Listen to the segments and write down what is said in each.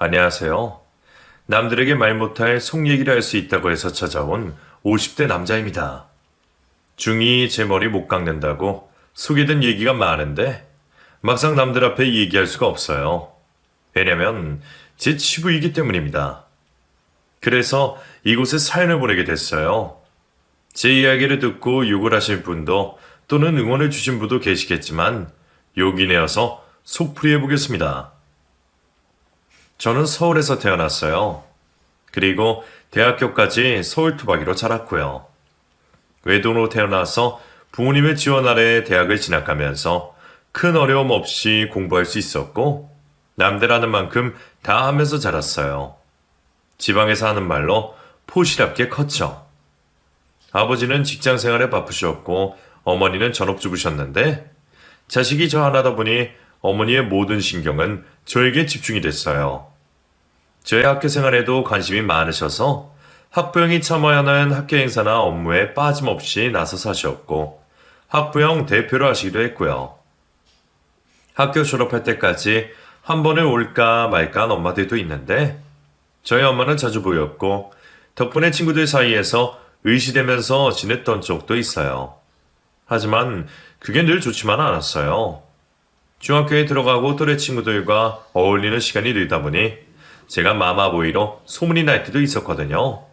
안녕하세요. 남들에게 말 못할 속 얘기를 할 수 있다고 해서 찾아온 50대 남자입니다. 중이 제 머리 못 깎는다고 속에 든 얘기가 많은데 막상 남들 앞에 얘기할 수가 없어요. 왜냐면 제 치부이기 때문입니다. 그래서 이곳에 사연을 보내게 됐어요. 제 이야기를 듣고 욕을 하실 분도 또는 응원을 주신 분도 계시겠지만 욕이 내어서 속풀이 해보겠습니다. 저는 서울에서 태어났어요. 그리고 대학교까지 서울 토박이로 자랐고요. 외동으로 태어나서 부모님의 지원 아래 대학을 진학하면서 큰 어려움 없이 공부할 수 있었고 남들 하는 만큼 다 하면서 자랐어요. 지방에서 하는 말로 포시랍게 컸죠. 아버지는 직장 생활에 바쁘셨고 어머니는 전업주부셨는데 자식이 저 하나다 보니 어머니의 모든 신경은 저에게 집중이 됐어요. 저의 학교 생활에도 관심이 많으셔서 학부형이 참아야 하는 학교 행사나 업무에 빠짐없이 나서서 하셨고 학부형 대표로 하시기도 했고요. 학교 졸업할 때까지 한 번을 올까 말까 한 엄마들도 있는데 저희 엄마는 자주 보였고 덕분에 친구들 사이에서 의시되면서 지냈던 적도 있어요. 하지만 그게 늘 좋지만은 않았어요. 중학교에 들어가고 또래 친구들과 어울리는 시간이 늘다 보니 제가 마마보이로 소문이 날 때도 있었거든요.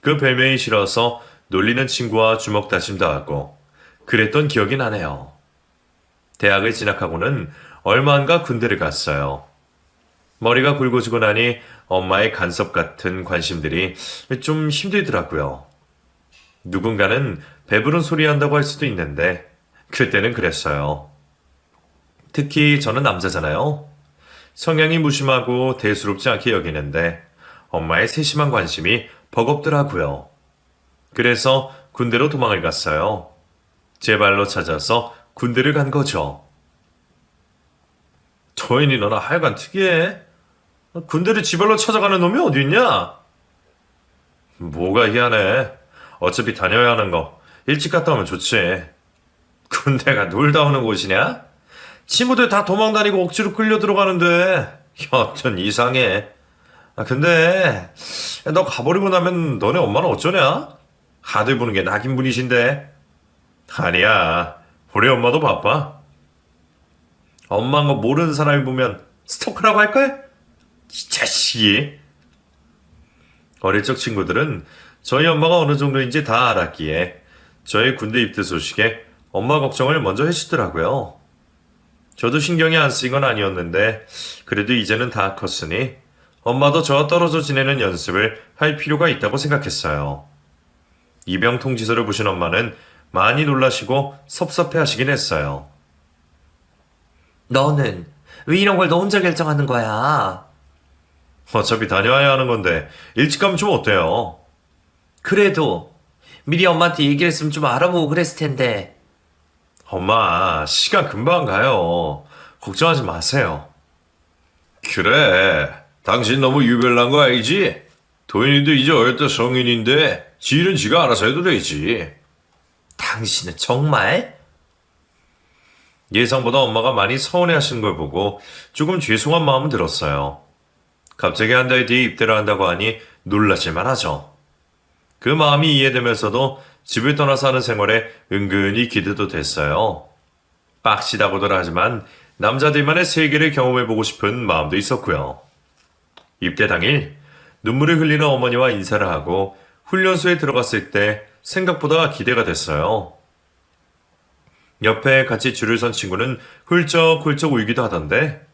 그 별명이 싫어서 놀리는 친구와 주먹 다짐도 하고 그랬던 기억이 나네요. 대학을 진학하고는 얼마 안가 군대를 갔어요. 머리가 굵어지고 나니 엄마의 간섭 같은 관심들이 좀 힘들더라고요. 누군가는 배부른 소리 한다고 할 수도 있는데 그때는 그랬어요. 특히 저는 남자잖아요. 성향이 무심하고 대수롭지 않게 여기는데 엄마의 세심한 관심이 버겁더라고요. 그래서 군대로 도망을 갔어요. 제 발로 찾아서 군대를 간 거죠. 도인이 너나 하여간 특이해. 군대를 지발로 찾아가는 놈이 어디 있냐? 뭐가 희한해. 어차피 다녀야 하는 거 일찍 갔다 오면 좋지. 군대가 놀다 오는 곳이냐? 친구들 다 도망 다니고 억지로 끌려 들어가는데 여튼 이상해. 근데 너 가버리고 나면 너네 엄마는 어쩌냐? 아들 보는 게 낙인분이신데. 아니야. 우리 엄마도 바빠. 엄마인 거 모르는 사람이 보면 스토커라고 할걸? 이 자식이. 어릴 적 친구들은 저희 엄마가 어느 정도인지 다 알았기에 저희 군대 입대 소식에 엄마 걱정을 먼저 해주더라고요. 저도 신경이 안 쓰인 건 아니었는데 그래도 이제는 다 컸으니 엄마도 저와 떨어져 지내는 연습을 할 필요가 있다고 생각했어요. 입영 통지서를 보신 엄마는 많이 놀라시고 섭섭해 하시긴 했어요. 너는 왜 이런 걸 너 혼자 결정하는 거야? 어차피 다녀와야 하는 건데 일찍 가면 좀 어때요? 그래도 미리 엄마한테 얘기를 했으면 좀 알아보고 그랬을 텐데. 엄마, 시간 금방 가요. 걱정하지 마세요. 그래, 당신 너무 유별난 거 알지? 도인이도 이제 어렸다 성인인데 지 일은 지가 알아서 해도 되지. 당신은 정말? 예상보다 엄마가 많이 서운해하시는 걸 보고 조금 죄송한 마음은 들었어요. 갑자기 한 달 뒤에 입대를 한다고 하니 놀라실만 하죠. 그 마음이 이해되면서도 집을 떠나서 하는 생활에 은근히 기대도 됐어요. 빡시다고들 하지만 남자들만의 세계를 경험해보고 싶은 마음도 있었고요. 입대 당일 눈물을 흘리는 어머니와 인사를 하고 훈련소에 들어갔을 때 생각보다 기대가 됐어요. 옆에 같이 줄을 선 친구는 훌쩍훌쩍 울기도 하던데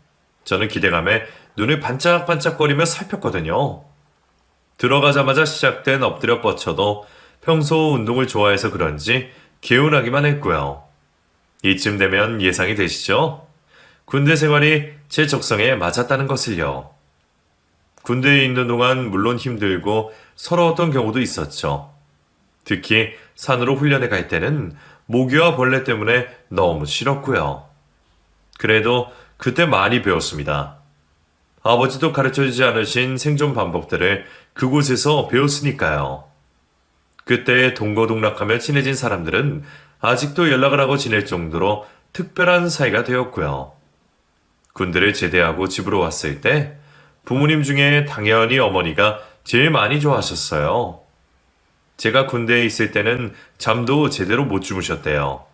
저는 기대감에 눈을 반짝반짝거리며 살폈거든요. 들어가자마자 시작된 엎드려 뻗쳐도 평소 운동을 좋아해서 그런지 개운하기만 했고요. 이쯤 되면 예상이 되시죠? 군대 생활이 제 적성에 맞았다는 것을요. 군대에 있는 동안 물론 힘들고 서러웠던 경우도 있었죠. 특히 산으로 훈련에 갈 때는 모기와 벌레 때문에 너무 싫었고요. 그래도 그때 많이 배웠습니다. 아버지도 가르쳐주지 않으신 생존 방법들을 그곳에서 배웠으니까요. 그때 동거동락하며 친해진 사람들은 아직도 연락을 하고 지낼 정도로 특별한 사이가 되었고요. 군대를 제대하고 집으로 왔을 때 부모님 중에 당연히 어머니가 제일 많이 좋아하셨어요. 제가 군대에 있을 때는 잠도 제대로 못 주무셨대요.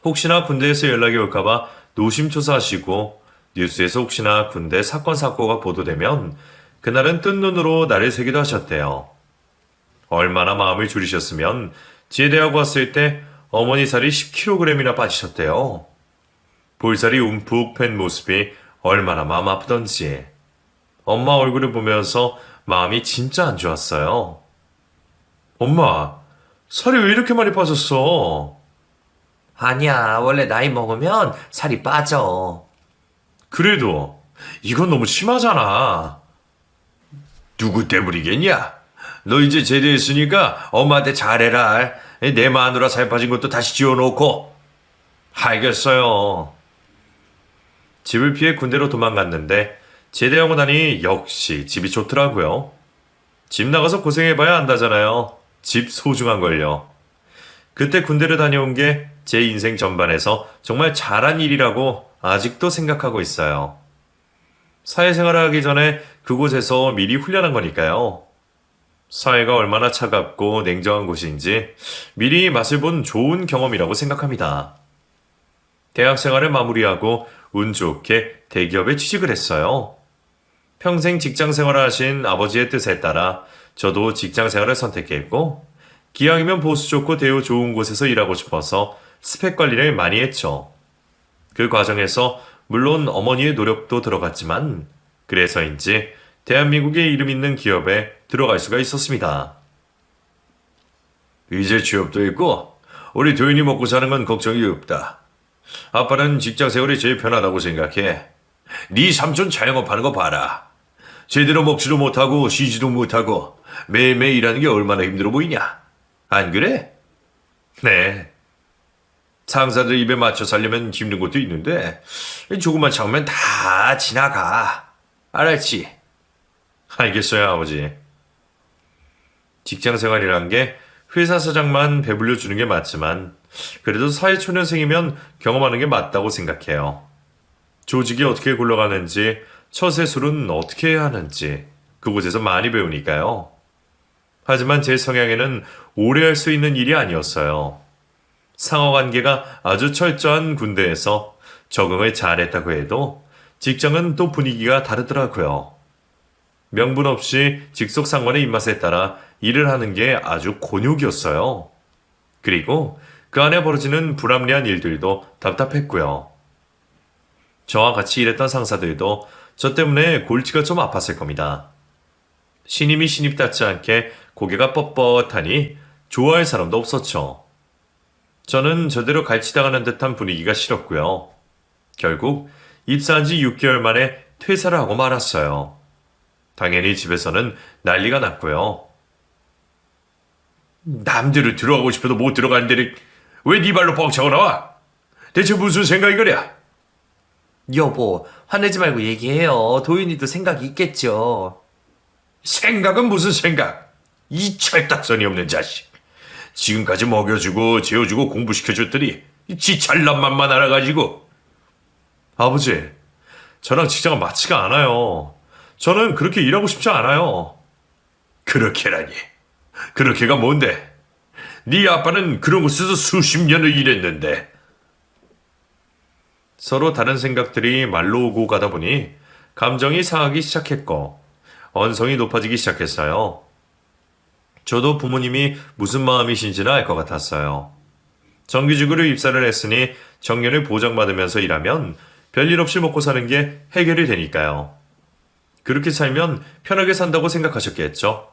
혹시나 군대에서 연락이 올까봐 노심초사하시고 뉴스에서 혹시나 군대 사건 사고가 보도되면 그날은 뜬 눈으로 나를 새기도 하셨대요. 얼마나 마음을 졸이셨으면 제대하고 왔을 때 어머니 살이 10kg이나 빠지셨대요. 볼살이 움푹 팬 모습이 얼마나 마음 아프던지. 엄마 얼굴을 보면서 마음이 진짜 안 좋았어요. 엄마, 살이 왜 이렇게 많이 빠졌어? 아니야, 원래 나이 먹으면 살이 빠져. 그래도 이건 너무 심하잖아. 누구 때문이겠냐? 너 이제 제대했으니까 엄마한테 잘해라. 내 마누라 살 빠진 것도 다시 지워놓고. 알겠어요. 집을 피해 군대로 도망갔는데 제대하고 나니 역시 집이 좋더라고요. 집 나가서 고생해봐야 안다잖아요. 집 소중한 걸요. 그때 군대를 다녀온 게 제 인생 전반에서 정말 잘한 일이라고 아직도 생각하고 있어요. 사회생활을 하기 전에 그곳에서 미리 훈련한 거니까요. 사회가 얼마나 차갑고 냉정한 곳인지 미리 맛을 본 좋은 경험이라고 생각합니다. 대학 생활을 마무리하고 운 좋게 대기업에 취직을 했어요. 평생 직장 생활을 하신 아버지의 뜻에 따라 저도 직장 생활을 선택했고, 기왕이면 보수 좋고 대우 좋은 곳에서 일하고 싶어서 스펙 관리를 많이 했죠. 그 과정에서 물론 어머니의 노력도 들어갔지만, 그래서인지 대한민국의 이름 있는 기업에 들어갈 수가 있었습니다. 이제 취업도 있고 우리 도윤이 먹고 사는 건 걱정이 없다. 아빠는 직장 생활이 제일 편하다고 생각해. 네 삼촌 자영업하는 거 봐라. 제대로 먹지도 못하고 쉬지도 못하고 매일매일 일하는 게 얼마나 힘들어 보이냐. 안 그래? 네. 상사들 입에 맞춰 살려면 힘든 것도 있는데 조금만 참으면 다 지나가. 알았지? 알겠어요, 아버지. 직장 생활이란 게 회사 사장만 배불려 주는 게 맞지만 그래도 사회초년생이면 경험하는 게 맞다고 생각해요. 조직이 어떻게 굴러가는지, 처세술은 어떻게 해야 하는지 그곳에서 많이 배우니까요. 하지만 제 성향에는 오래 할 수 있는 일이 아니었어요. 상하관계가 아주 철저한 군대에서 적응을 잘했다고 해도 직장은 또 분위기가 다르더라고요. 명분 없이 직속 상관의 입맛에 따라 일을 하는 게 아주 곤욕이었어요. 그리고 그 안에 벌어지는 불합리한 일들도 답답했고요. 저와 같이 일했던 상사들도 저 때문에 골치가 좀 아팠을 겁니다. 신임이 신입답지 않게 고개가 뻣뻣하니 좋아할 사람도 없었죠. 저는 저대로 갈치당하는 듯한 분위기가 싫었고요. 결국 입사한 지 6개월 만에 퇴사를 하고 말았어요. 당연히 집에서는 난리가 났고요. 남대로 들어가고 싶어도 못 들어가는 데를 왜 네 발로 뻥차고 나와? 대체 무슨 생각이 그래? 여보, 화내지 말고 얘기해요. 도윤이도 생각이 있겠죠. 생각은 무슨 생각? 이 철딱선이 없는 자식. 지금까지 먹여주고 재워주고 공부시켜줬더니 지 잘난 맛만 알아가지고. 아버지, 저랑 직장은 맞지가 않아요. 저는 그렇게 일하고 싶지 않아요. 그렇게라니. 그렇게가 뭔데? 네 아빠는 그런 곳에서 수십 년을 일했는데. 서로 다른 생각들이 말로 오고 가다 보니 감정이 상하기 시작했고 언성이 높아지기 시작했어요. 저도 부모님이 무슨 마음이신지는 알 것 같았어요. 정규직으로 입사를 했으니 정년을 보장받으면서 일하면 별일 없이 먹고 사는 게 해결이 되니까요. 그렇게 살면 편하게 산다고 생각하셨겠죠.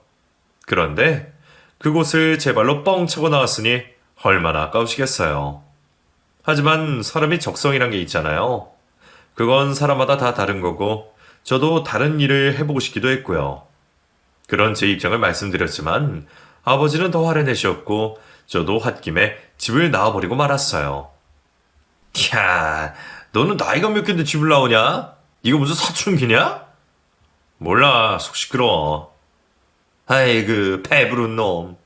그런데 그곳을 제 발로 뻥 차고 나왔으니 얼마나 아까우시겠어요. 하지만 사람이 적성이란 게 있잖아요. 그건 사람마다 다 다른 거고 저도 다른 일을 해보고 싶기도 했고요. 그런 제 입장을 말씀드렸지만 아버지는 더 화를 내셨고 저도 홧김에 집을 나와버리고 말았어요. 야, 너는 나이가 몇 갠데 집을 나오냐? 이거 무슨 사춘기냐? 몰라, 속 시끄러워. 아이고, 배부른 놈.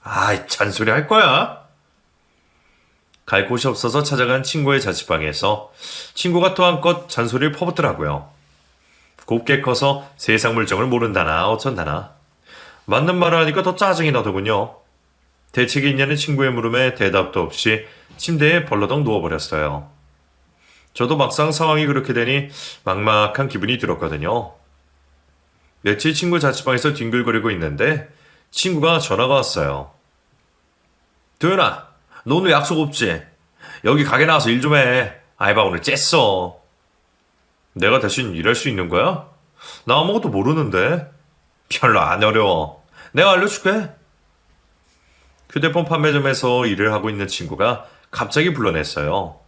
아이, 잔소리 할 거야? 갈 곳이 없어서 찾아간 친구의 자취방에서 친구가 또 한껏 잔소리를 퍼붓더라고요. 곱게 커서 세상 물정을 모른다나 어쩐다나. 맞는 말을 하니까 더 짜증이 나더군요. 대책이 있냐는 친구의 물음에 대답도 없이 침대에 벌러덩 누워버렸어요. 저도 막상 상황이 그렇게 되니 막막한 기분이 들었거든요. 며칠 친구 자취방에서 뒹굴거리고 있는데 친구가 전화가 왔어요. 도현아, 너 오늘 약속 없지? 여기 가게 나와서 일 좀 해. 알바 오늘 쬐어. 내가 대신 일할 수 있는 거야? 나 아무것도 모르는데. 별로 안 어려워. 내가 알려줄게. 휴대폰 판매점에서 일을 하고 있는 친구가 갑자기 불러냈어요.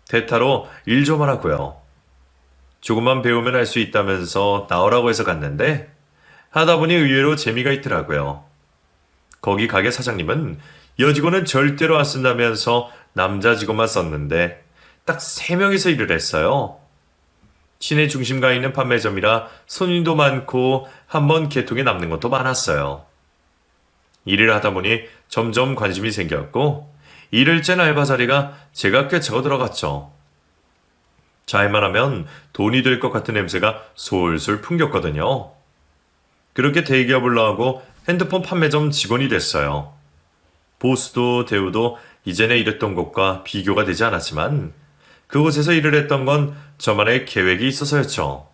대타로 일 좀 하라고요. 조금만 배우면 할 수 있다면서 나오라고 해서 갔는데 하다 보니 의외로 재미가 있더라고요. 거기 가게 사장님은 여직원은 절대로 안 쓴다면서 남자 직원만 썼는데 딱 3명이서 일을 했어요. 시내 중심가에 있는 판매점이라 손님도 많고 한번 개통에 남는 것도 많았어요. 일을 하다 보니 점점 관심이 생겼고 일을 짠 알바 자리가 제가 꽤 적어 들어갔죠. 잘만 하면 돈이 될 것 같은 냄새가 솔솔 풍겼거든요. 그렇게 대기업을 나오고 핸드폰 판매점 직원이 됐어요. 보수도 대우도 이전에 일했던 곳과 비교가 되지 않았지만 그곳에서 일을 했던 건 저만의 계획이 있어서였죠.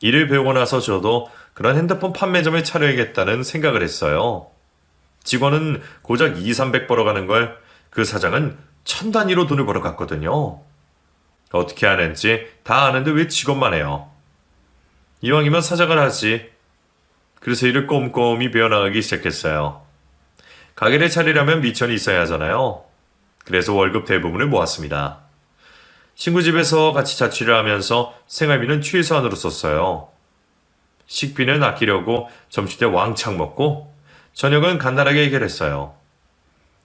일을 배우고 나서 저도 그런 핸드폰 판매점을 차려야겠다는 생각을 했어요. 직원은 고작 200~300 벌어가는 걸 그 사장은 1000 단위로 돈을 벌어갔거든요. 어떻게 하는지 다 아는데 왜 직원만 해요? 이왕이면 사장을 하지. 그래서 일을 꼼꼼히 배워나가기 시작했어요. 가게를 차리려면 미천이 있어야 하잖아요. 그래서 월급 대부분을 모았습니다. 친구 집에서 같이 자취를 하면서 생활비는 최소한으로 썼어요. 식비는 아끼려고 점심 때 왕창 먹고 저녁은 간단하게 해결했어요.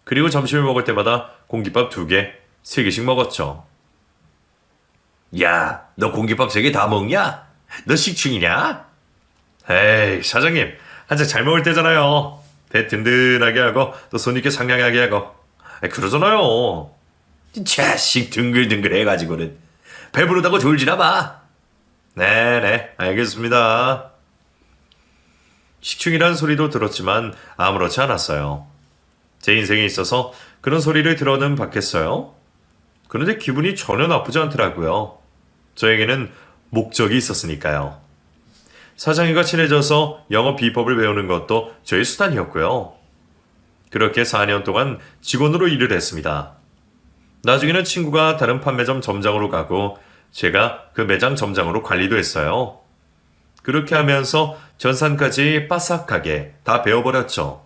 그리고 점심을 먹을 때마다 공깃밥 2개, 3개씩 먹었죠. 야, 너 공깃밥 3개 다 먹냐? 너 식충이냐? 에이, 사장님, 한잔 잘 먹을 때잖아요. 배 든든하게 하고 또 손님께 상냥하게 하고. 그러잖아요. 자식 둥글둥글 해가지고는 배부르다고 졸지나 마. 네네, 알겠습니다. 식충이란 소리도 들었지만 아무렇지 않았어요. 제 인생에 있어서 그런 소리를 들어는 봤겠어요? 그런데 기분이 전혀 나쁘지 않더라고요. 저에게는 목적이 있었으니까요. 사장님과 친해져서 영업 비법을 배우는 것도 저의 수단이었고요. 그렇게 4년 동안 직원으로 일을 했습니다. 나중에는 친구가 다른 판매점 점장으로 가고 제가 그 매장 점장으로 관리도 했어요. 그렇게 하면서 전산까지 빠삭하게 다 배워버렸죠.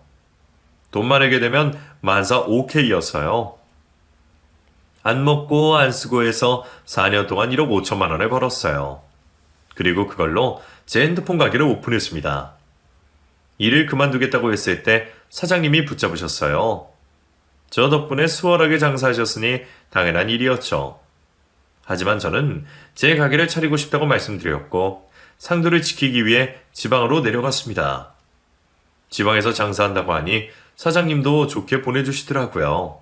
돈만 내게 되면 만사 오케이였어요. 안 먹고 안 쓰고 해서 4년 동안 1억 5천만 원을 벌었어요. 그리고 그걸로 제 핸드폰 가게를 오픈했습니다. 일을 그만두겠다고 했을 때 사장님이 붙잡으셨어요. 저 덕분에 수월하게 장사하셨으니 당연한 일이었죠. 하지만 저는 제 가게를 차리고 싶다고 말씀드렸고 상도를 지키기 위해 지방으로 내려갔습니다. 지방에서 장사한다고 하니 사장님도 좋게 보내주시더라고요.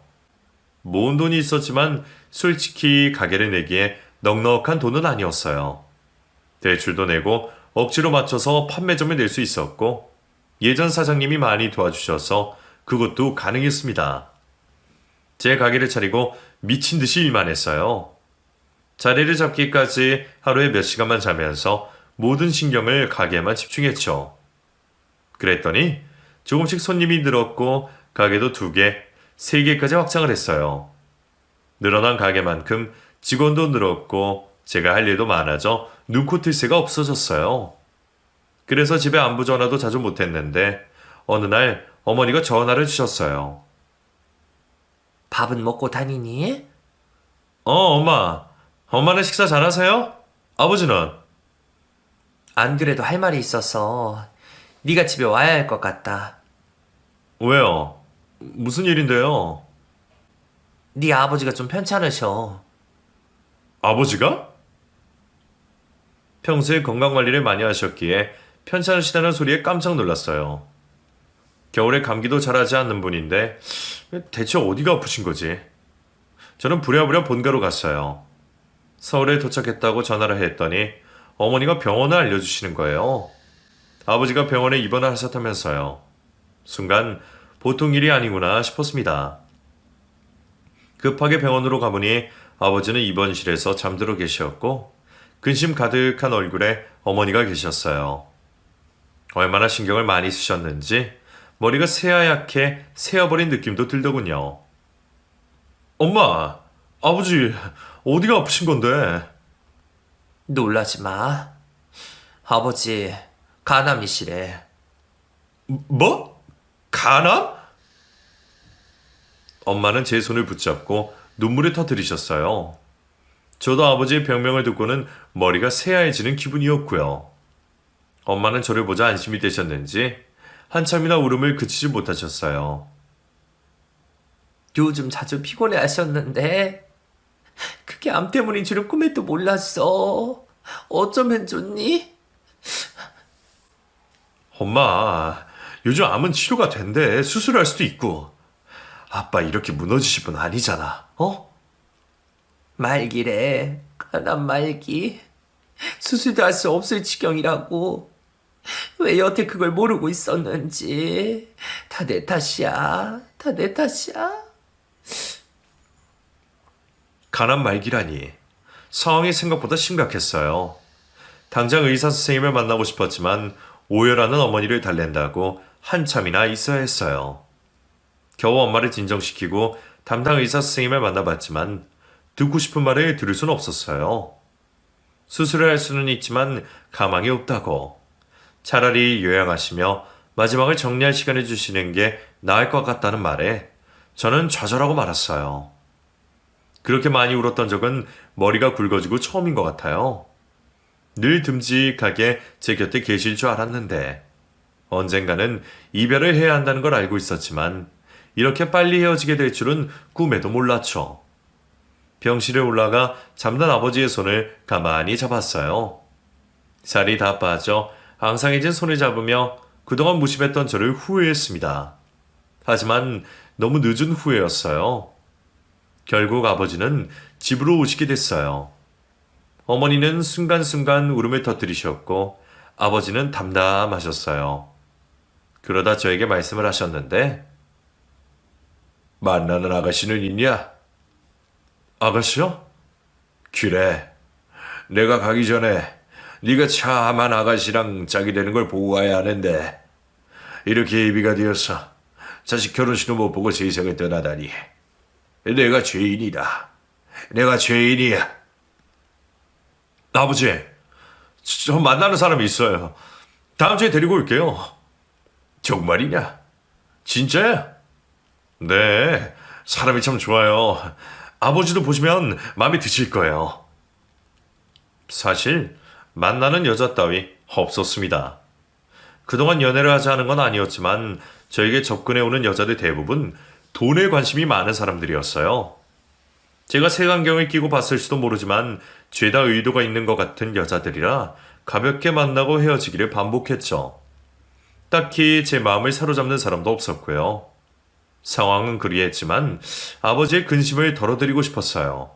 모은 돈이 있었지만 솔직히 가게를 내기에 넉넉한 돈은 아니었어요. 대출도 내고 억지로 맞춰서 판매점에 낼 수 있었고 예전 사장님이 많이 도와주셔서 그것도 가능했습니다. 제 가게를 차리고 미친 듯이 일만 했어요. 자리를 잡기까지 하루에 몇 시간만 자면서 모든 신경을 가게에만 집중했죠. 그랬더니 조금씩 손님이 늘었고 가게도 2개, 3개까지 확장을 했어요. 늘어난 가게만큼 직원도 늘었고 제가 할 일도 많아져 눈코 뜰 새가 없어졌어요. 그래서 집에 안부 전화도 자주 못했는데 어느 날 어머니가 전화를 주셨어요. 밥은 먹고 다니니? 엄마. 엄마는 식사 잘하세요? 아버지는? 안 그래도 할 말이 있어서 네가 집에 와야 할 것 같다. 왜요? 무슨 일인데요? 네 아버지가 좀 편찮으셔. 아버지가? 평소에 건강관리를 많이 하셨기에 편찮으시다는 소리에 깜짝 놀랐어요. 겨울에 감기도 잘하지 않는 분인데 대체 어디가 아프신 거지? 저는 부랴부랴 본가로 갔어요. 서울에 도착했다고 전화를 했더니 어머니가 병원을 알려주시는 거예요. 아버지가 병원에 입원을 하셨다면서요. 순간 보통 일이 아니구나 싶었습니다. 급하게 병원으로 가보니 아버지는 입원실에서 잠들어 계셨고 근심 가득한 얼굴에 어머니가 계셨어요. 얼마나 신경을 많이 쓰셨는지 머리가 새하얗게 새어버린 느낌도 들더군요. 엄마, 아버지 어디가 아프신 건데? 놀라지 마. 아버지, 간암이시래. 뭐? 간암? 엄마는 제 손을 붙잡고 눈물을 터뜨리셨어요. 저도 아버지의 병명을 듣고는 머리가 새하얘지는 기분이었고요. 엄마는 저를 보자 안심이 되셨는지 한참이나 울음을 그치지 못하셨어요. 요즘 자주 피곤해 하셨는데 그게 암 때문인 줄은 꿈에도 몰랐어. 어쩌면 좋니? 엄마, 요즘 암은 치료가 된대. 수술할 수도 있고. 아빠 이렇게 무너지실 분 아니잖아. 어? 말기래. 간암 말기. 수술도 할 수 없을 지경이라고. 왜 여태 그걸 모르고 있었는지. 다 내 탓이야. 다 내 탓이야. 간암 말기라니. 상황이 생각보다 심각했어요. 당장 의사 선생님을 만나고 싶었지만 오열하는 어머니를 달랜다고 한참이나 있어야 했어요. 겨우 엄마를 진정시키고 담당 의사 선생님을 만나봤지만 듣고 싶은 말을 들을 수는 없었어요. 수술을 할 수는 있지만 가망이 없다고. 차라리 요양하시며 마지막을 정리할 시간을 주시는 게 나을 것 같다는 말에 저는 좌절하고 말았어요. 그렇게 많이 울었던 적은 머리가 굵어지고 처음인 것 같아요. 늘 듬직하게 제 곁에 계실 줄 알았는데 언젠가는 이별을 해야 한다는 걸 알고 있었지만 이렇게 빨리 헤어지게 될 줄은 꿈에도 몰랐죠. 병실에 올라가 잠든 아버지의 손을 가만히 잡았어요. 살이 다 빠져 앙상해진 손을 잡으며 그동안 무심했던 저를 후회했습니다. 하지만 너무 늦은 후회였어요. 결국 아버지는 집으로 오시게 됐어요. 어머니는 순간순간 울음을 터뜨리셨고 아버지는 담담하셨어요. 그러다 저에게 말씀을 하셨는데 만나는 아가씨는 있냐? 아가씨요? 그래. 내가 가기 전에 네가 참한 아가씨랑 짝이 되는 걸 보고 가야 하는데 이렇게 예비가 되어서 자식 결혼식도 못 보고 세상을 떠나다니. 내가 죄인이다. 내가 죄인이야. 아버지, 저 만나는 사람이 있어요. 다음 주에 데리고 올게요. 정말이냐? 진짜야? 네, 사람이 참 좋아요. 아버지도 보시면 마음에 드실 거예요. 사실 만나는 여자 따위 없었습니다. 그동안 연애를 하자 하는 건 아니었지만 저에게 접근해 오는 여자들 대부분 돈에 관심이 많은 사람들이었어요. 제가 색안경을 끼고 봤을지도 모르지만 죄다 의도가 있는 것 같은 여자들이라 가볍게 만나고 헤어지기를 반복했죠. 딱히 제 마음을 사로잡는 사람도 없었고요. 상황은 그리했지만 아버지의 근심을 덜어드리고 싶었어요.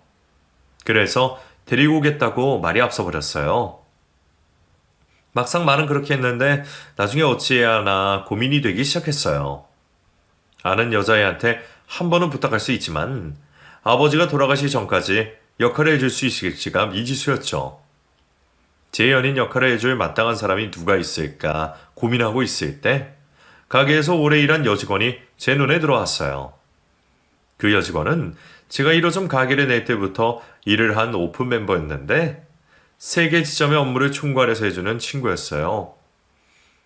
그래서 데리고 오겠다고 말이 앞서버렸어요. 막상 말은 그렇게 했는데 나중에 어찌해야 하나 고민이 되기 시작했어요. 아는 여자애한테 한 번은 부탁할 수 있지만 아버지가 돌아가시 전까지 역할을 해줄 수 있을지가 미지수였죠. 제 연인 역할을 해줄 마땅한 사람이 누가 있을까 고민하고 있을 때 가게에서 오래 일한 여직원이 제 눈에 들어왔어요. 그 여직원은 제가 1호점 가게를 낼 때부터 일을 한 오픈 멤버였는데 3개 지점의 업무를 총괄해서 해주는 친구였어요.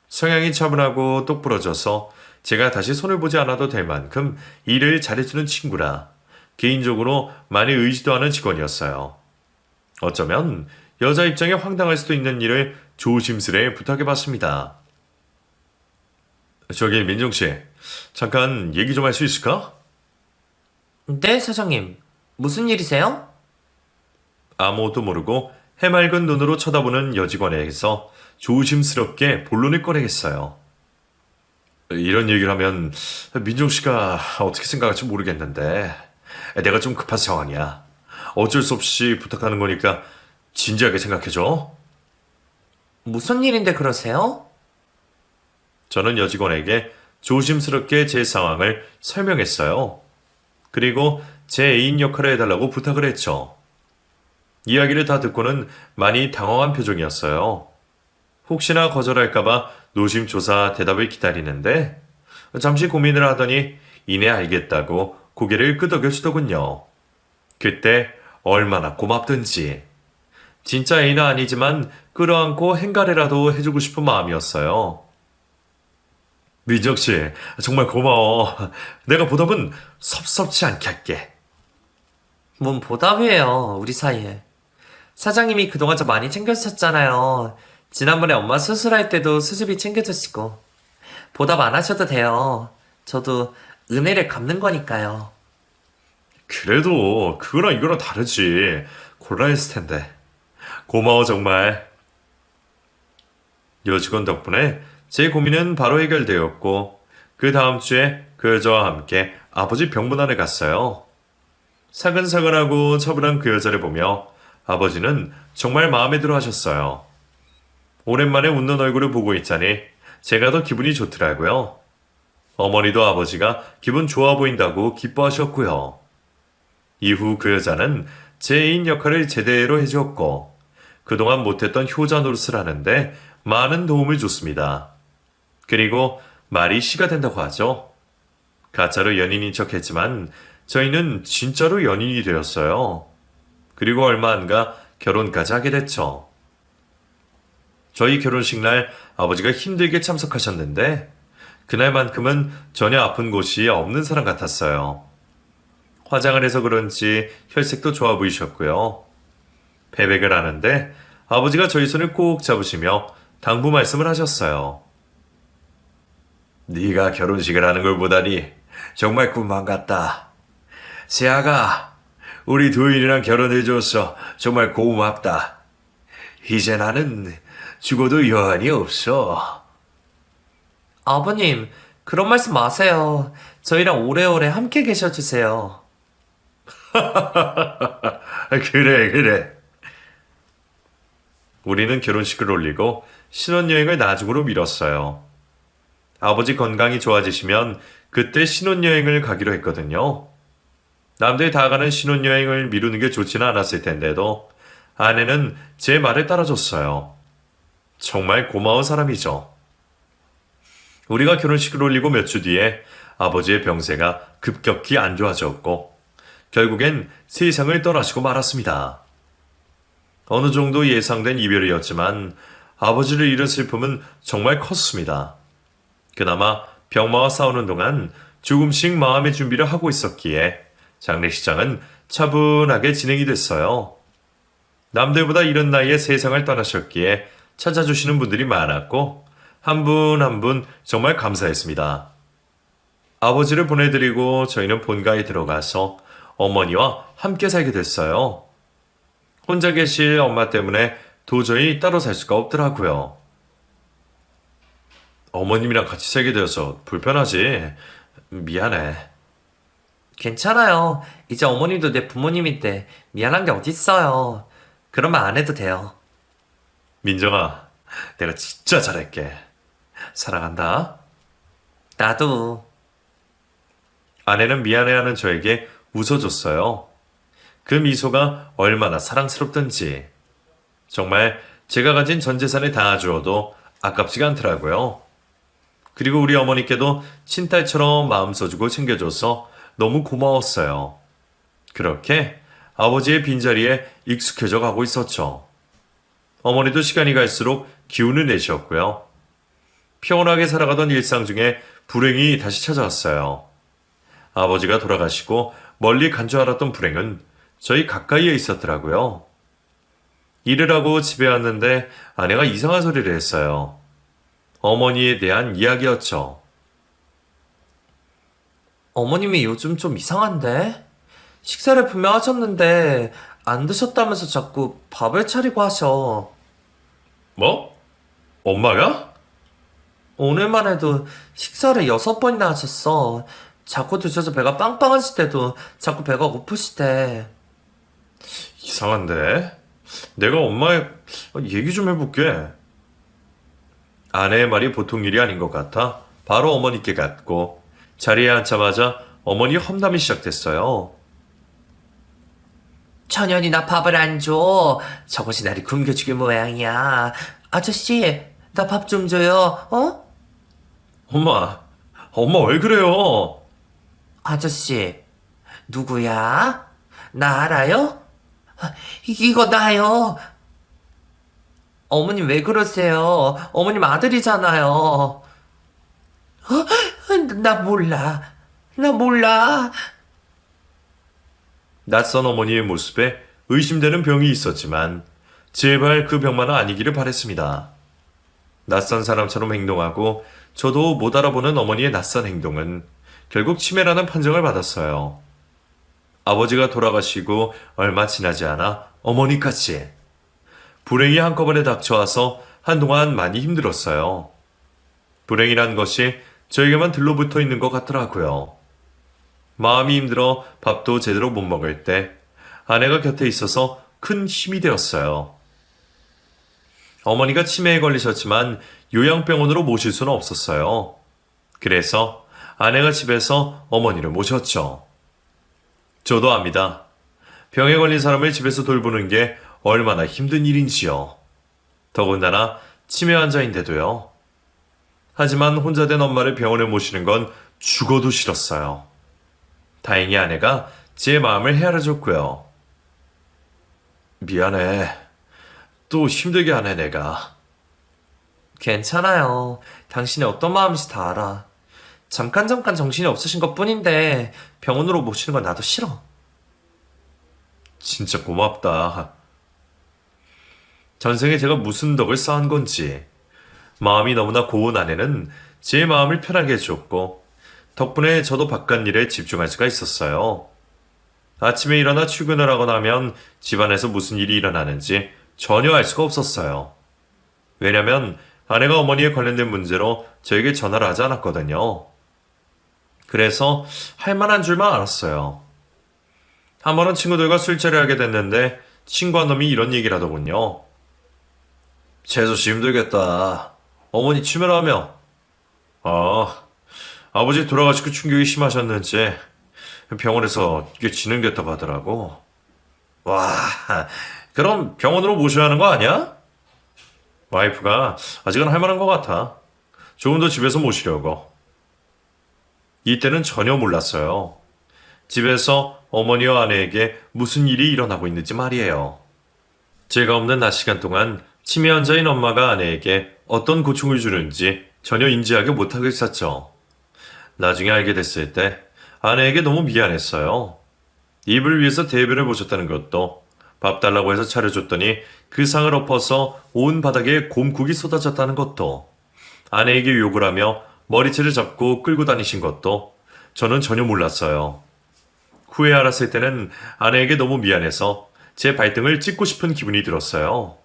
성향이 차분하고 똑부러져서 제가 다시 손을 보지 않아도 될 만큼 일을 잘해주는 친구라 개인적으로 많이 의지도 하는 직원이었어요. 어쩌면 여자 입장에 황당할 수도 있는 일을 조심스레 부탁해봤습니다. 저기 민정씨, 잠깐 얘기 좀 할 수 있을까? 네, 사장님. 무슨 일이세요? 아무것도 모르고 해맑은 눈으로 쳐다보는 여직원에게서 조심스럽게 본론을 꺼내겠어요. 이런 얘기를 하면 민정씨가 어떻게 생각할지 모르겠는데 내가 좀 급한 상황이야. 어쩔 수 없이 부탁하는 거니까 진지하게 생각해줘. 무슨 일인데 그러세요? 저는 여직원에게 조심스럽게 제 상황을 설명했어요. 그리고 제 애인 역할을 해달라고 부탁을 했죠. 이야기를 다 듣고는 많이 당황한 표정이었어요. 혹시나 거절할까봐 노심초사 대답을 기다리는데 잠시 고민을 하더니 이내 알겠다고 고개를 끄덕여 주더군요. 그때 얼마나 고맙든지. 진짜 애인은 아니지만 끌어안고 행가래라도 해주고 싶은 마음이었어요. 민정씨, 정말 고마워. 내가 보답은 섭섭치 않게 할게. 뭔 보답이에요, 우리 사이에. 사장님이 그동안 저 많이 챙겨주셨잖아요. 지난번에 엄마 수술할 때도 수술비 챙겨주시고. 보답 안 하셔도 돼요. 저도 은혜를 갚는 거니까요. 그래도 그거랑 이거랑 다르지. 골라 했을 텐데. 고마워 정말. 여직원 덕분에 제 고민은 바로 해결되었고 그 다음 주에 그 여자와 함께 아버지 병문안에 갔어요. 사근사근하고 차분한 그 여자를 보며 아버지는 정말 마음에 들어 하셨어요. 오랜만에 웃는 얼굴을 보고 있자니 제가 더 기분이 좋더라고요. 어머니도 아버지가 기분 좋아 보인다고 기뻐하셨고요. 이후 그 여자는 제 애인 역할을 제대로 해주었고 그동안 못했던 효자 노릇을 하는데 많은 도움을 줬습니다. 그리고 말이 시가 된다고 하죠. 가짜로 연인인 척 했지만 저희는 진짜로 연인이 되었어요. 그리고 얼마 안 가 결혼까지 하게 됐죠. 저희 결혼식 날 아버지가 힘들게 참석하셨는데 그날만큼은 전혀 아픈 곳이 없는 사람 같았어요. 화장을 해서 그런지 혈색도 좋아 보이셨고요. 배백을 하는데 아버지가 저희 손을 꼭 잡으시며 당부 말씀을 하셨어요. 네가 결혼식을 하는 걸 보다니 정말 꿈만 같다. 세아가 우리 도인이랑 결혼해줘서 정말 고맙다. 이제 나는 죽어도 여한이 없어. 아버님, 그런 말씀 마세요. 저희랑 오래오래 함께 계셔주세요. 그래. 우리는 결혼식을 올리고 신혼여행을 나중으로 미뤘어요. 아버지 건강이 좋아지시면 그때 신혼여행을 가기로 했거든요. 남들 다 가는 신혼여행을 미루는 게 좋지는 않았을 텐데도 아내는 제 말을 따라줬어요. 정말 고마운 사람이죠. 우리가 결혼식을 올리고 몇 주 뒤에 아버지의 병세가 급격히 안 좋아졌고 결국엔 세상을 떠나시고 말았습니다. 어느 정도 예상된 이별이었지만 아버지를 잃은 슬픔은 정말 컸습니다. 그나마 병마와 싸우는 동안 조금씩 마음의 준비를 하고 있었기에 장례식장은 차분하게 진행이 됐어요. 남들보다 이른 나이에 세상을 떠나셨기에 찾아주시는 분들이 많았고 한 분 한 분 정말 감사했습니다. 아버지를 보내드리고 저희는 본가에 들어가서 어머니와 함께 살게 됐어요. 혼자 계실 엄마 때문에 도저히 따로 살 수가 없더라고요. 어머님이랑 같이 살게 되어서 불편하지. 미안해. 괜찮아요. 이제 어머님도 내 부모님인데 미안한 게 어딨어요. 그런 말 안 해도 돼요. 민정아, 내가 진짜 잘할게. 사랑한다. 나도. 아내는 미안해하는 저에게 웃어줬어요. 그 미소가 얼마나 사랑스럽던지. 정말 제가 가진 전 재산을 다 주어도 아깝지가 않더라고요. 그리고 우리 어머니께도 친딸처럼 마음 써주고 챙겨줘서 너무 고마웠어요. 그렇게 아버지의 빈자리에 익숙해져 가고 있었죠. 어머니도 시간이 갈수록 기운을 내셨고요. 평온하게 살아가던 일상 중에 불행이 다시 찾아왔어요. 아버지가 돌아가시고 멀리 간 줄 알았던 불행은 저희 가까이에 있었더라고요. 일을 하고 집에 왔는데 아내가 이상한 소리를 했어요. 어머니에 대한 이야기였죠. 어머님이 요즘 좀 이상한데? 식사를 분명 하셨는데 안 드셨다면서 자꾸 밥을 차리고 하셔. 뭐? 엄마가? 오늘만 해도 식사를 6번이나 하셨어. 자꾸 드셔서 배가 빵빵하실 때도 자꾸 배가 고프시대. 이상한데? 내가 엄마에 얘기 좀 해볼게. 아내의 말이 보통 일이 아닌 것 같아 바로 어머니께 갔고 자리에 앉자마자 어머니 험담이 시작됐어요. 천연이나 밥을 안 줘. 저것이 나를 굶겨죽일 모양이야. 아저씨, 나 밥 좀 줘요. 어? 엄마 왜 그래요? 아저씨, 누구야? 나 알아요? 이거 나요. 어머님 왜 그러세요? 어머님 아들이잖아요. 나 몰라. 나 몰라. 낯선 어머니의 모습에 의심되는 병이 있었지만 제발 그 병만은 아니기를 바랬습니다. 낯선 사람처럼 행동하고 저도 못 알아보는 어머니의 낯선 행동은 결국 치매라는 판정을 받았어요. 아버지가 돌아가시고 얼마 지나지 않아 어머니까지. 불행이 한꺼번에 닥쳐와서 한동안 많이 힘들었어요. 불행이란 것이 저에게만 들러붙어 있는 것 같더라고요. 마음이 힘들어 밥도 제대로 못 먹을 때 아내가 곁에 있어서 큰 힘이 되었어요. 어머니가 치매에 걸리셨지만 요양병원으로 모실 수는 없었어요. 그래서 아내가 집에서 어머니를 모셨죠. 저도 압니다. 병에 걸린 사람을 집에서 돌보는 게 얼마나 힘든 일인지요. 더군다나 치매 환자인데도요. 하지만 혼자 된 엄마를 병원에 모시는 건 죽어도 싫었어요. 다행히 아내가 제 마음을 헤아려줬고요. 미안해. 또 힘들게 하네 내가. 괜찮아요. 당신이 어떤 마음인지 다 알아. 잠깐 정신이 없으신 것 뿐인데 병원으로 모시는 건 나도 싫어. 진짜 고맙다. 전생에 제가 무슨 덕을 쌓은 건지 마음이 너무나 고운 아내는 제 마음을 편하게 해줬고 덕분에 저도 바깥일에 집중할 수가 있었어요. 아침에 일어나 출근을 하고 나면 집안에서 무슨 일이 일어나는지 전혀 알 수가 없었어요. 왜냐면 아내가 어머니에 관련된 문제로 저에게 전화를 하지 않았거든요. 그래서 할 만한 줄만 알았어요. 한 번은 친구들과 술자리 하게 됐는데 친구 한 놈이 이런 얘기를 하더군요. 재수씨 힘들겠다. 어머니 치매라며. 아버지 돌아가시고 충격이 심하셨는지 병원에서 이게 진행됐다고 하더라고. 와, 그럼 병원으로 모셔야 하는 거 아니야? 와이프가 아직은 할 만한 것 같아. 조금 더 집에서 모시려고. 이때는 전혀 몰랐어요. 집에서 어머니와 아내에게 무슨 일이 일어나고 있는지 말이에요. 제가 없는 낮 시간 동안 치매 환자인 엄마가 아내에게 어떤 고충을 주는지 전혀 인지하게 못하고 있었죠. 나중에 알게 됐을 때 아내에게 너무 미안했어요. 입을 위해서 대변을 보셨다는 것도 밥 달라고 해서 차려줬더니 그 상을 엎어서 온 바닥에 곰국이 쏟아졌다는 것도 아내에게 욕을 하며 머리채를 잡고 끌고 다니신 것도 저는 전혀 몰랐어요. 후에 알았을 때는 아내에게 너무 미안해서 제 발등을 찢고 싶은 기분이 들었어요.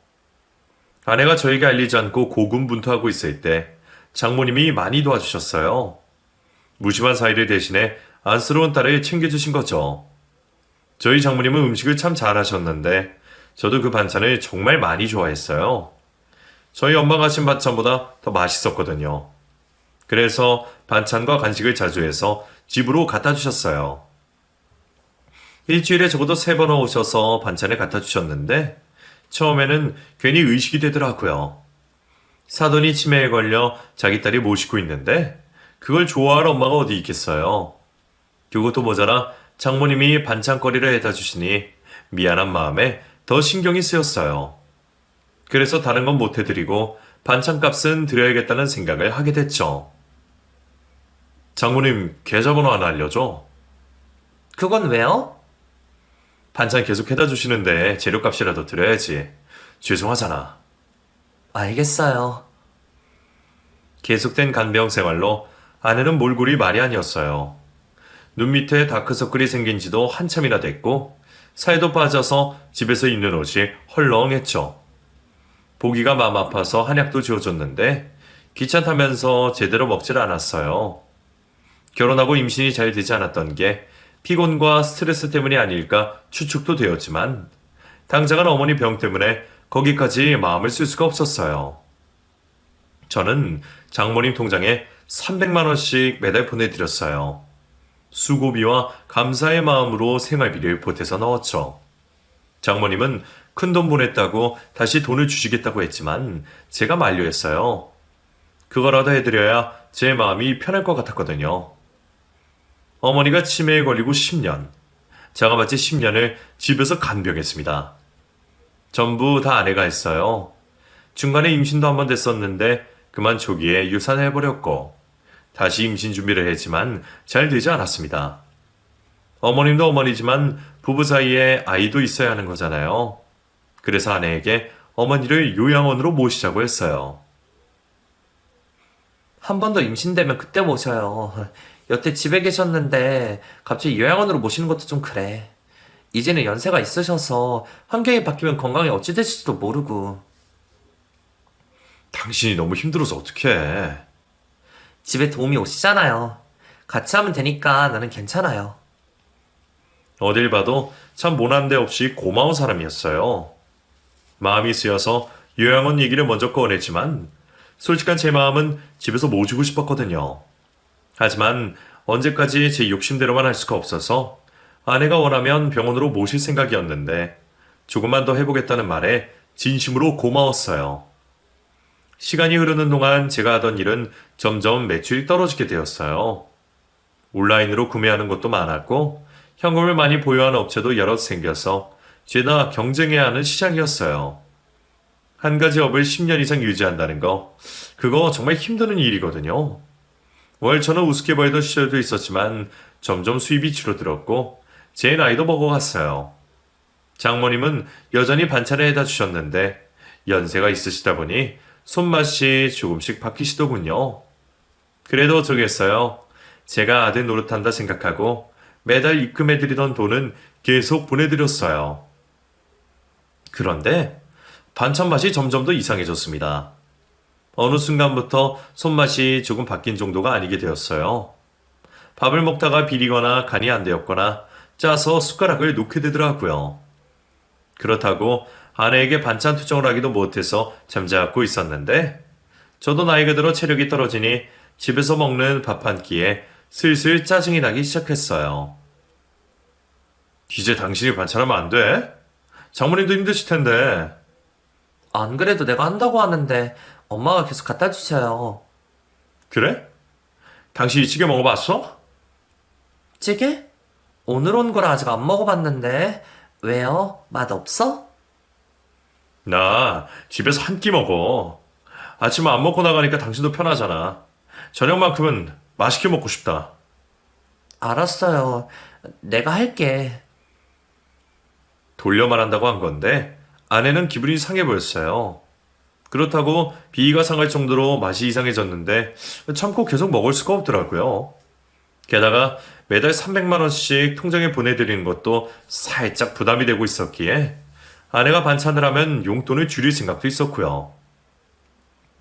아내가 저에게 알리지 않고 고군분투하고 있을 때 장모님이 많이 도와주셨어요. 무심한 사이를 대신해 안쓰러운 딸을 챙겨주신 거죠. 저희 장모님은 음식을 참 잘하셨는데 저도 그 반찬을 정말 많이 좋아했어요. 저희 엄마가 하신 반찬보다 더 맛있었거든요. 그래서 반찬과 간식을 자주 해서 집으로 갖다 주셨어요. 일주일에 적어도 3번 오셔서 반찬을 갖다 주셨는데 처음에는 괜히 의식이 되더라고요. 사돈이 치매에 걸려 자기 딸이 모시고 있는데 그걸 좋아할 엄마가 어디 있겠어요. 그것도 모자라 장모님이 반찬거리를 해다 주시니 미안한 마음에 더 신경이 쓰였어요. 그래서 다른 건 못 해드리고 반찬값은 드려야겠다는 생각을 하게 됐죠. 장모님 계좌번호 하나 알려줘. 그건 왜요? 반찬 계속 해다 주시는데 재료값이라도 드려야지. 죄송하잖아. 알겠어요. 계속된 간병 생활로 아내는 몰골이 말이 아니었어요. 눈 밑에 다크서클이 생긴 지도 한참이나 됐고 살도 빠져서 집에서 입는 옷이 헐렁했죠. 보기가 마음 아파서 한약도 지어줬는데 귀찮다면서 제대로 먹질 않았어요. 결혼하고 임신이 잘 되지 않았던 게 피곤과 스트레스 때문이 아닐까 추측도 되었지만 당장은 어머니 병 때문에 거기까지 마음을 쓸 수가 없었어요. 저는 장모님 통장에 300만 원씩 매달 보내드렸어요. 수고비와 감사의 마음으로 생활비를 보태서 넣었죠. 장모님은 큰돈 보냈다고 다시 돈을 주시겠다고 했지만 제가 만류했어요. 그거라도 해드려야 제 마음이 편할 것 같았거든요. 어머니가 치매에 걸리고 10년, 자가마치 10년을 집에서 간병했습니다. 전부 다 아내가 했어요. 중간에 임신도 한 번 됐었는데 그만 초기에 유산해버렸고 다시 임신 준비를 했지만 잘 되지 않았습니다. 어머님도 어머니지만 부부 사이에 아이도 있어야 하는 거잖아요. 그래서 아내에게 어머니를 요양원으로 모시자고 했어요. 한 번 더 임신되면 그때 모셔요. 여태 집에 계셨는데 갑자기 요양원으로 모시는 것도 좀 그래. 이제는 연세가 있으셔서 환경이 바뀌면 건강이 어찌 되실지도 모르고. 당신이 너무 힘들어서 어떡해. 집에 도움이 오시잖아요. 같이 하면 되니까 나는 괜찮아요. 어딜 봐도 참 모난데 없이 고마운 사람이었어요. 마음이 쓰여서 요양원 얘기를 먼저 꺼냈지만 솔직한 제 마음은 집에서 모시고 싶었거든요. 하지만 언제까지 제 욕심대로만 할 수가 없어서 아내가 원하면 병원으로 모실 생각이었는데 조금만 더 해보겠다는 말에 진심으로 고마웠어요. 시간이 흐르는 동안 제가 하던 일은 점점 매출이 떨어지게 되었어요. 온라인으로 구매하는 것도 많았고 현금을 많이 보유하는 업체도 여럿 생겨서 죄다 경쟁해야 하는 시장이었어요. 한 가지 업을 10년 이상 유지한다는 거, 그거 정말 힘드는 일이거든요. 월 저는 우습게 벌던 시절도 있었지만 점점 수입이 줄어들었고 제 나이도 먹어갔어요. 장모님은 여전히 반찬을 해다 주셨는데 연세가 있으시다 보니 손맛이 조금씩 바뀌시더군요. 그래도 어쩌겠어요. 제가 아들 노릇한다 생각하고 매달 입금해드리던 돈은 계속 보내드렸어요. 그런데 반찬 맛이 점점 더 이상해졌습니다. 어느 순간부터 손맛이 조금 바뀐 정도가 아니게 되었어요. 밥을 먹다가 비리거나 간이 안 되었거나 짜서 숟가락을 놓게 되더라고요. 그렇다고 아내에게 반찬 투정을 하기도 못해서 잠자코 있었는데 저도 나이가 들어 체력이 떨어지니 집에서 먹는 밥 한 끼에 슬슬 짜증이 나기 시작했어요. 이제 당신이 반찬하면 안 돼? 장모님도 힘드실 텐데. 안 그래도 내가 한다고 하는데 엄마가 계속 갖다 주세요. 그래? 당신이 찌개 먹어봤어? 찌개? 오늘 온 거라 아직 안 먹어봤는데. 왜요? 맛 없어? 나 집에서 한 끼 먹어. 아침 안 먹고 나가니까 당신도 편하잖아. 저녁만큼은 맛있게 먹고 싶다. 알았어요. 내가 할게. 돌려 말한다고 한 건데 아내는 기분이 상해 보였어요. 그렇다고 비위가 상할 정도로 맛이 이상해졌는데 참고 계속 먹을 수가 없더라고요. 게다가 매달 300만 원씩 통장에 보내드리는 것도 살짝 부담이 되고 있었기에 아내가 반찬을 하면 용돈을 줄일 생각도 있었고요.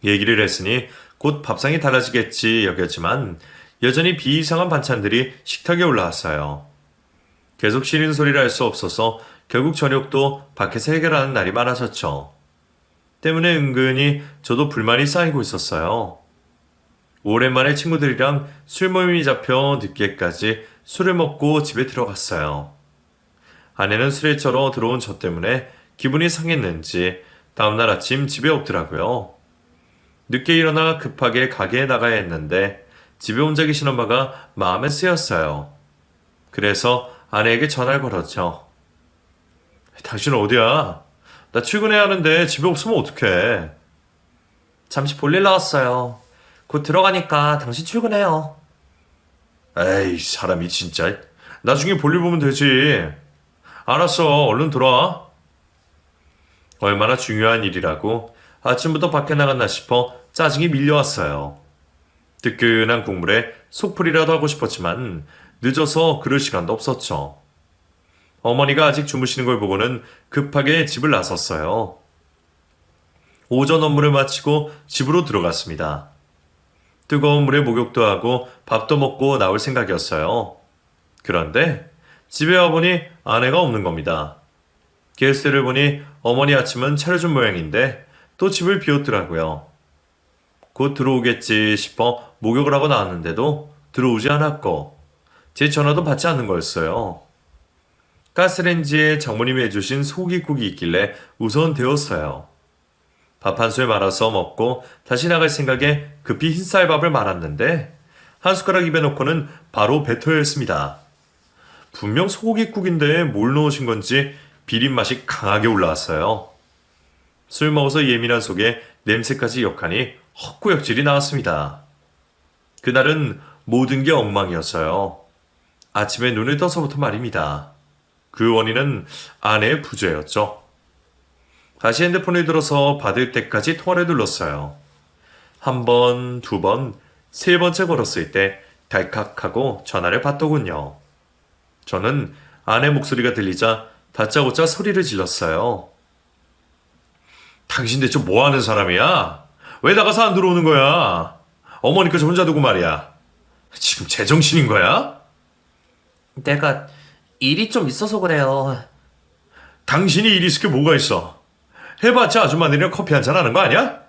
얘기를 했으니 곧 밥상이 달라지겠지 여겼지만 여전히 비이상한 반찬들이 식탁에 올라왔어요. 계속 싫은 소리를 할 수 없어서 결국 저녁도 밖에서 해결하는 날이 많아졌죠. 때문에 은근히 저도 불만이 쌓이고 있었어요. 오랜만에 친구들이랑 술 모임이 잡혀 늦게까지 술을 먹고 집에 들어갔어요. 아내는 술에 쩔어 들어온 저 때문에 기분이 상했는지 다음날 아침 집에 없더라고요. 늦게 일어나 급하게 가게에 나가야 했는데 집에 혼자 계신 엄마가 마음에 쓰였어요. 그래서 아내에게 전화를 걸었죠. 당신은 어디야? 나 출근해야 하는데 집에 없으면 어떡해? 잠시 볼일 나왔어요. 곧 들어가니까 당신 출근해요. 에이, 사람이 진짜. 나중에 볼일 보면 되지. 알았어, 얼른 들어와. 얼마나 중요한 일이라고 아침부터 밖에 나갔나 싶어 짜증이 밀려왔어요. 뜨끈한 국물에 속풀이라도 하고 싶었지만 늦어서 그럴 시간도 없었죠. 어머니가 아직 주무시는 걸 보고는 급하게 집을 나섰어요. 오전 업무를 마치고 집으로 들어갔습니다. 뜨거운 물에 목욕도 하고 밥도 먹고 나올 생각이었어요. 그런데 집에 와보니 아내가 없는 겁니다. 게스트를 보니 어머니 아침은 차려준 모양인데 또 집을 비웠더라고요. 곧 들어오겠지 싶어 목욕을 하고 나왔는데도 들어오지 않았고 제 전화도 받지 않는 거였어요. 가스레인지에 장모님이 해주신 소고기국이 있길래 우선 데웠어요. 밥 한 술 말아서 먹고 다시 나갈 생각에 급히 흰쌀밥을 말았는데 한 숟가락 입에 넣고는 바로 뱉어였습니다. 분명 소고기국인데 뭘 넣으신 건지 비린 맛이 강하게 올라왔어요. 술 먹어서 예민한 속에 냄새까지 역하니 헛구역질이 나왔습니다. 그날은 모든 게 엉망이었어요. 아침에 눈을 떠서부터 말입니다. 그 원인은 아내의 부재였죠. 다시 핸드폰을 들어서 받을 때까지 통화를 눌렀어요. 한 번, 두 번, 세 번째 걸었을 때 달칵하고 전화를 받더군요. 저는 아내 목소리가 들리자 다짜고짜 소리를 질렀어요. 당신 대체 뭐 하는 사람이야? 왜 나가서 안 들어오는 거야? 어머니까지 혼자 두고 말이야. 지금 제정신인 거야? 내가 일이 좀 있어서 그래요. 당신이 일 있을 게 뭐가 있어? 해봤자 아줌마들이랑 커피 한잔 하는 거 아니야?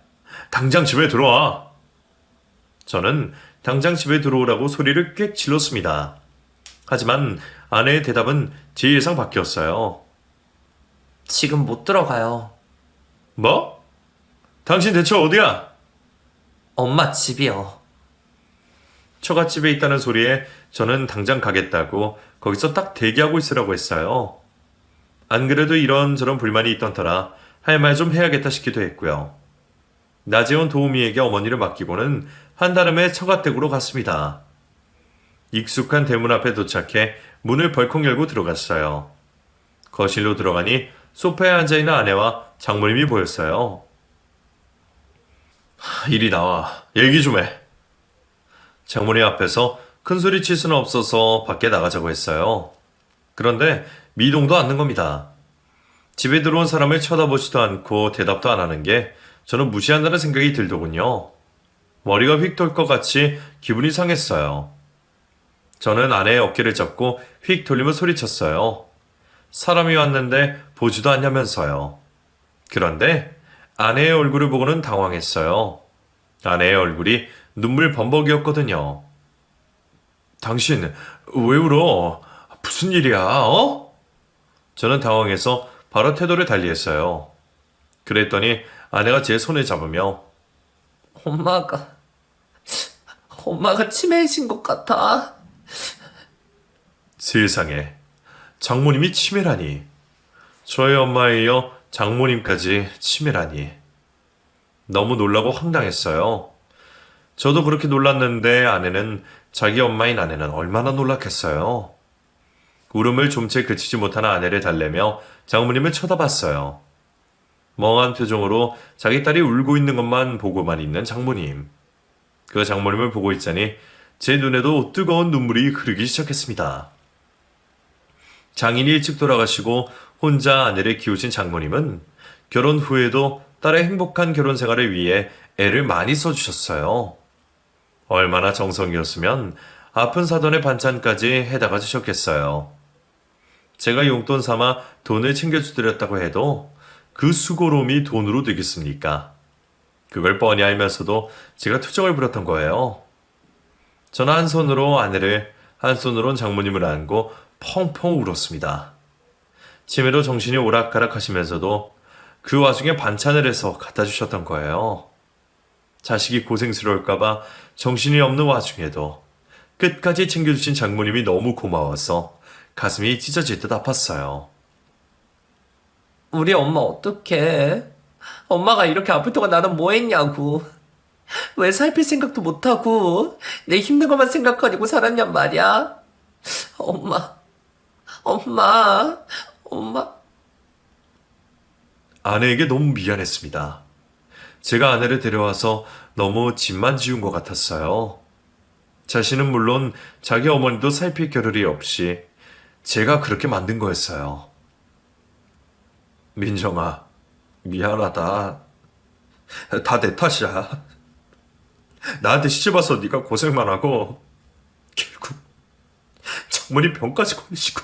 당장 집에 들어와. 저는 당장 집에 들어오라고 소리를 꽥 질렀습니다. 하지만 아내의 대답은 제 예상 밖이었어요. 지금 못 들어가요. 뭐? 당신 대체 어디야? 엄마 집이요. 처갓집에 있다는 소리에 저는 당장 가겠다고 거기서 딱 대기하고 있으라고 했어요. 안 그래도 이런저런 불만이 있던 터라 할 말 좀 해야겠다 싶기도 했고요. 낮에 온 도우미에게 어머니를 맡기고는 한달음에 처갓댁으로 갔습니다. 익숙한 대문 앞에 도착해 문을 벌컥 열고 들어갔어요. 거실로 들어가니 소파에 앉아있는 아내와 장모님이 보였어요. 이리 나와. 얘기 좀 해. 장모님 앞에서 큰소리 칠 수는 없어서 밖에 나가자고 했어요. 그런데 미동도 않는 겁니다. 집에 들어온 사람을 쳐다보지도 않고 대답도 안 하는 게 저는 무시한다는 생각이 들더군요. 머리가 휙 돌 것 같이 기분이 상했어요. 저는 아내의 어깨를 잡고 휙 돌리며 소리쳤어요. 사람이 왔는데 보지도 않냐면서요. 그런데 아내의 얼굴을 보고는 당황했어요. 아내의 얼굴이 눈물 범벅이었거든요. 당신 왜 울어? 무슨 일이야? 어? 저는 당황해서 바로 태도를 달리했어요. 그랬더니 아내가 제 손을 잡으며 엄마가 치매이신 것 같아. 세상에 장모님이 치매라니. 저의 엄마에 이어 장모님까지 치매라니. 너무 놀라고 황당했어요. 저도 그렇게 놀랐는데 아내는 자기 엄마인 아내는 얼마나 놀랐겠어요. 울음을 좀 채 그치지 못하는 아내를 달래며 장모님을 쳐다봤어요. 멍한 표정으로 자기 딸이 울고 있는 것만 보고만 있는 장모님. 그 장모님을 보고 있자니 제 눈에도 뜨거운 눈물이 흐르기 시작했습니다. 장인이 일찍 돌아가시고 혼자 아내를 키우신 장모님은 결혼 후에도 딸의 행복한 결혼 생활을 위해 애를 많이 써주셨어요. 얼마나 정성이었으면 아픈 사돈의 반찬까지 해다가 주셨겠어요. 제가 용돈 삼아 돈을 챙겨주드렸다고 해도 그 수고로움이 돈으로 되겠습니까? 그걸 뻔히 알면서도 제가 투정을 부렸던 거예요. 저는 한 손으로 아내를, 한 손으론 장모님을 안고 펑펑 울었습니다. 치매로 정신이 오락가락 하시면서도 그 와중에 반찬을 해서 갖다 주셨던 거예요. 자식이 고생스러울까봐 정신이 없는 와중에도 끝까지 챙겨주신 장모님이 너무 고마워서 가슴이 찢어질 듯 아팠어요. 우리 엄마 어떡해? 엄마가 이렇게 아플 동안 나는 뭐 했냐고. 왜 살필 생각도 못하고 내 힘든 것만 생각하고 살았냔 말이야. 엄마. 아내에게 너무 미안했습니다. 제가 아내를 데려와서 너무 짐만 지운 것 같았어요. 자신은 물론 자기 어머니도 살필 겨를이 없이 제가 그렇게 만든 거였어요. 민정아, 미안하다. 다 내 탓이야. 나한테 시집와서 네가 고생만 하고 결국 장모님 병까지 걸리시고.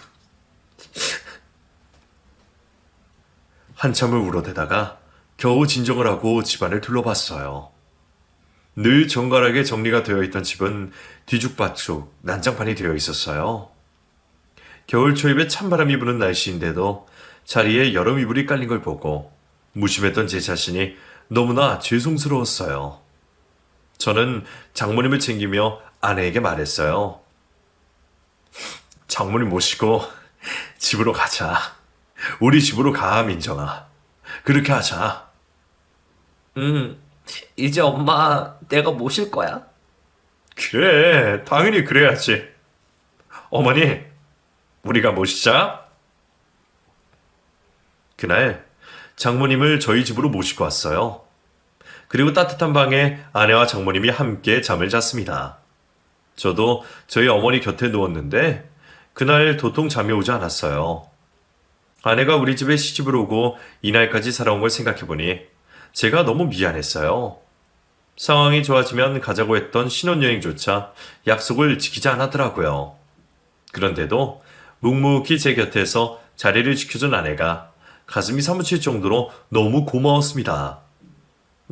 한참을 울어대다가 겨우 진정을 하고 집안을 둘러봤어요. 늘 정갈하게 정리가 되어 있던 집은 뒤죽박죽 난장판이 되어 있었어요. 겨울 초입에 찬바람이 부는 날씨인데도 자리에 여름 이불이 깔린 걸 보고 무심했던 제 자신이 너무나 죄송스러웠어요. 저는 장모님을 챙기며 아내에게 말했어요. 장모님 모시고 집으로 가자. 우리 집으로 가, 민정아. 그렇게 하자. 이제 엄마 내가 모실 거야? 그래, 당연히 그래야지. 어머니, 우리가 모시자. 그날 장모님을 저희 집으로 모시고 왔어요. 그리고 따뜻한 방에 아내와 장모님이 함께 잠을 잤습니다. 저도 저희 어머니 곁에 누웠는데 그날 도통 잠이 오지 않았어요. 아내가 우리 집에 시집을 오고 이날까지 살아온 걸 생각해보니 제가 너무 미안했어요. 상황이 좋아지면 가자고 했던 신혼여행조차 약속을 지키지 않았더라고요. 그런데도 묵묵히 제 곁에서 자리를 지켜준 아내가 가슴이 사무칠 정도로 너무 고마웠습니다.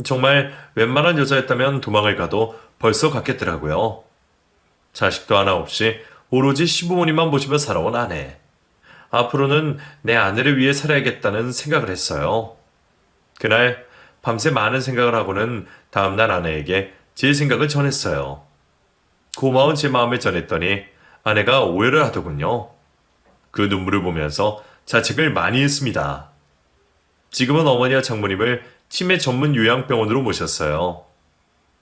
정말 웬만한 여자였다면 도망을 가도 벌써 갔겠더라고요. 자식도 하나 없이 오로지 시부모님만 보시며 살아온 아내. 앞으로는 내 아내를 위해 살아야겠다는 생각을 했어요. 그날 밤새 많은 생각을 하고는 다음날 아내에게 제 생각을 전했어요. 고마운 제 마음을 전했더니 아내가 오해를 하더군요. 그 눈물을 보면서 자책을 많이 했습니다. 지금은 어머니와 장모님을 치매 전문 요양병원으로 모셨어요.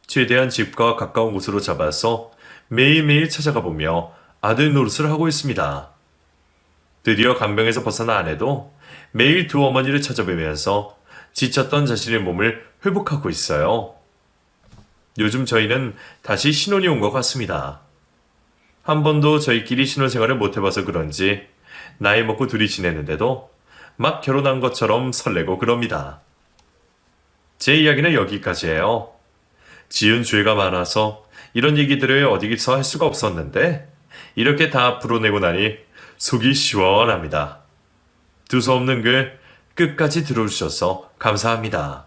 최대한 집과 가까운 곳으로 잡아서 매일매일 찾아가 보며 아들 노릇을 하고 있습니다. 드디어 간병에서 벗어난 아내도 매일 두 어머니를 찾아뵈면서 지쳤던 자신의 몸을 회복하고 있어요. 요즘 저희는 다시 신혼이 온 것 같습니다. 한 번도 저희끼리 신혼생활을 못 해봐서 그런지 나이 먹고 둘이 지내는데도 막 결혼한 것처럼 설레고 그럽니다. 제 이야기는 여기까지예요. 지은 죄가 많아서 이런 얘기들을 어디서 할 수가 없었는데 이렇게 다 풀어내고 나니 속이 시원합니다. 두서없는 글 끝까지 들어주셔서 감사합니다.